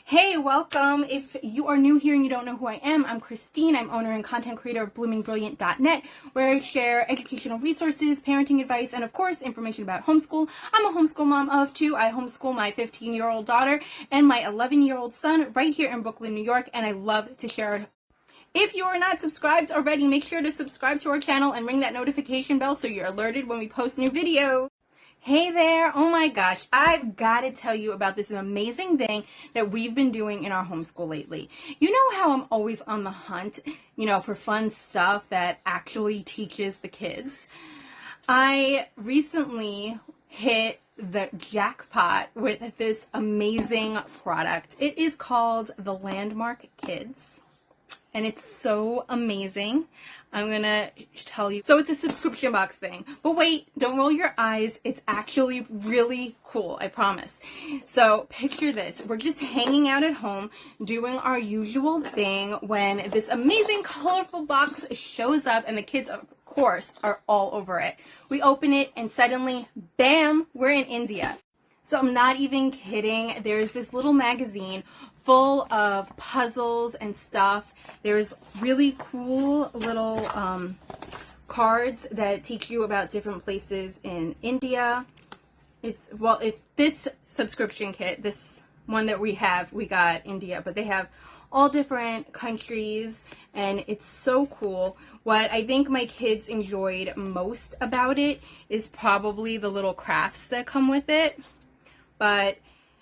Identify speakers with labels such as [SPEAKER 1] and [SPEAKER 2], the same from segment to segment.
[SPEAKER 1] Hey, welcome. If you are new here and you don't know who I am, I'm Christine. I'm owner and content creator of bloomingbrilliant.net, where I share educational resources, parenting advice, and of course, information about homeschool. I'm a homeschool mom of two. I homeschool my 15-year-old daughter and my 11-year-old son right here in Brooklyn, New York, and I love to share. If you are not subscribed already, make sure to subscribe to our channel and ring that notification bell so you're alerted when we post new videos. Hey there, oh my gosh, I've got to tell you about this amazing thing that we've been doing in our homeschool lately. You know how I'm always on the hunt, for fun stuff that actually teaches the kids? I recently hit the jackpot with this amazing product. It is called the Landmark Kids. And it's so amazing. I'm gonna tell you. So it's a subscription box thing. But wait, don't roll your eyes. It's actually really cool, I promise. So picture this. We're just hanging out at home, doing our usual thing when this amazing colorful box shows up and the kids, of course, are all over it. We open it and suddenly, bam, we're in India. So I'm not even kidding. There's this little magazine full of puzzles and stuff. There's really cool little cards that teach you about different places in India. If this subscription kit, this one that we got India, but they have all different countries and it's so cool. What I think my kids enjoyed most about it is probably the little crafts that come with it. But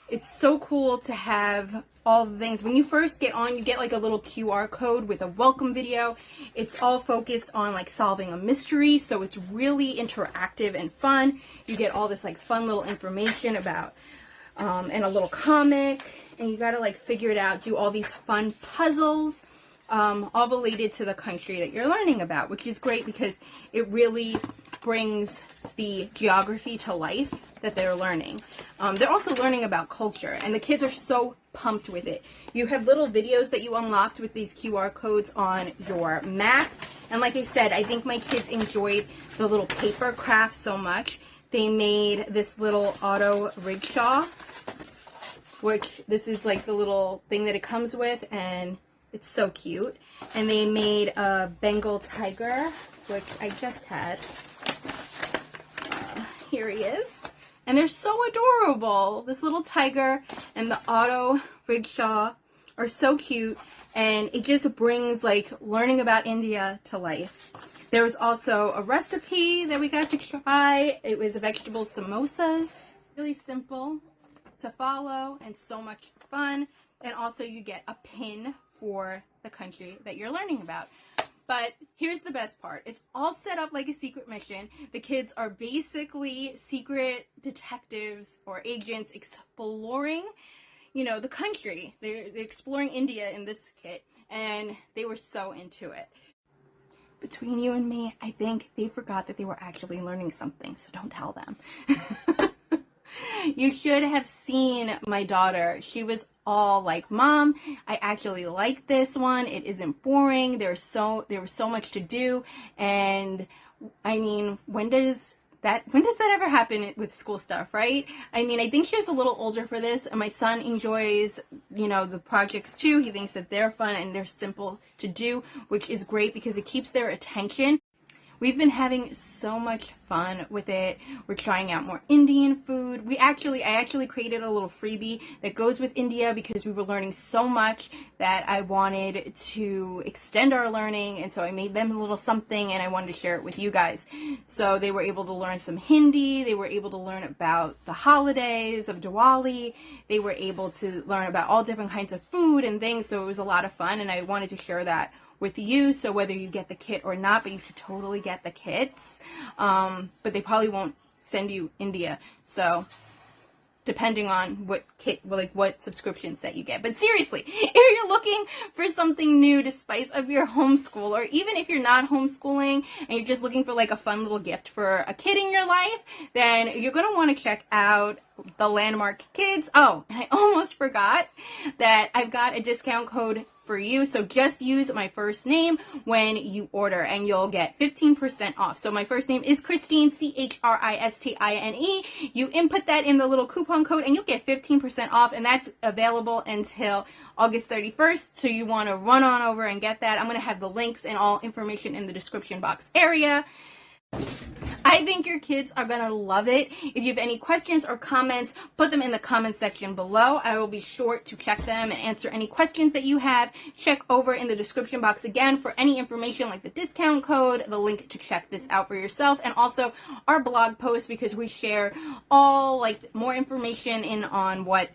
[SPEAKER 1] it's so cool to have all the things. When you first get on, you get like a little QR code with a welcome video. It's all focused on like solving a mystery, so it's really interactive and fun. You get all this like fun little information about and a little comic, and you gotta like figure it out, do all these fun puzzles, all related to the country that you're learning about, which is great because it really brings the geography to life that they're learning. They're also learning about culture, and the kids are so pumped with it. You have little videos that you unlocked with these QR codes on your Mac, and like I said, I think my kids enjoyed the little paper crafts so much. They made this little auto rickshaw, which this is like the little thing that it comes with, and it's so cute. And they made a Bengal tiger, which I just had. Here he is. And they're so adorable. This little tiger and the auto rickshaw are so cute, and it just brings like learning about India to life. There was also a recipe that we got to try. It was vegetable samosas. Really simple to follow and so much fun. And also you get a pin for the country that you're learning about. But here's the best part. It's all set up like a secret mission. The kids are basically secret detectives or agents exploring, the country. They're exploring India in this kit, and they were so into it. Between you and me, I think they forgot that they were actually learning something, so don't tell them. You should have seen my daughter. She was all like, Mom, I actually like this one. It isn't boring. There was so much to do. And I mean, when does that ever happen with school stuff, right? I mean, I think she was a little older for this, and my son enjoys, the projects too. He thinks that they're fun and they're simple to do, which is great because it keeps their attention. We've been having so much fun with it. We're trying out more Indian food. I actually created a little freebie that goes with India because we were learning so much that I wanted to extend our learning, and so I made them a little something and I wanted to share it with you guys. So they were able to learn some Hindi. They were able to learn about the holidays of Diwali. They were able to learn about all different kinds of food and things, so it was a lot of fun, and I wanted to share that with you. So whether you get the kit or not, but you should totally get the kits, but they probably won't send you India, so depending on what kit, what subscriptions that you get. But seriously, if you're looking for something new to spice up your homeschool, or even if you're not homeschooling and you're just looking for like a fun little gift for a kid in your life, then you're going to want to check out the Landmark Kids. Oh, and I almost forgot that I've got a discount code for you. So just use my first name when you order and you'll get 15% off. So my first name is Christine, Chrisistine. You input that in the little coupon code and you'll get 15% off, and that's available until August 31st. So you want to run on over and get that. I'm going to have the links and all information in the description box area. I think your kids are going to love it. If you have any questions or comments, put them in the comment section below. I will be sure to check them and answer any questions that you have. Check over in the description box again for any information like the discount code, the link to check this out for yourself, and also our blog post, because we share all like more information in on what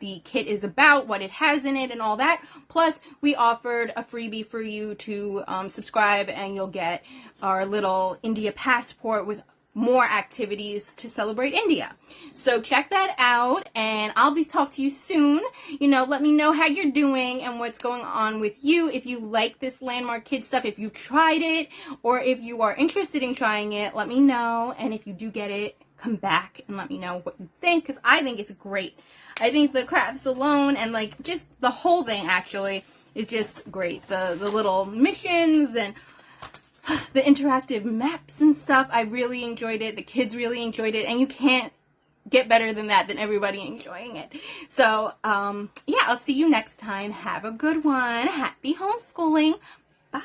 [SPEAKER 1] the kit is about, what it has in it, and all that. Plus, we offered a freebie for you to subscribe, and you'll get our little India passport with more activities to celebrate India. So check that out, and I'll be talking to you soon. Let me know how you're doing and what's going on with you. If you like this Landmark Kids stuff, if you've tried it, or if you are interested in trying it, let me know. And if you do get it, come back and let me know what you think, because I think it's great. I think the crafts alone and like just the whole thing actually is just great. The little missions and the interactive maps and stuff, I really enjoyed it. The kids really enjoyed it, and you can't get better than that, than everybody enjoying it. So yeah, I'll see you next time. Have a good one. Happy homeschooling. Bye.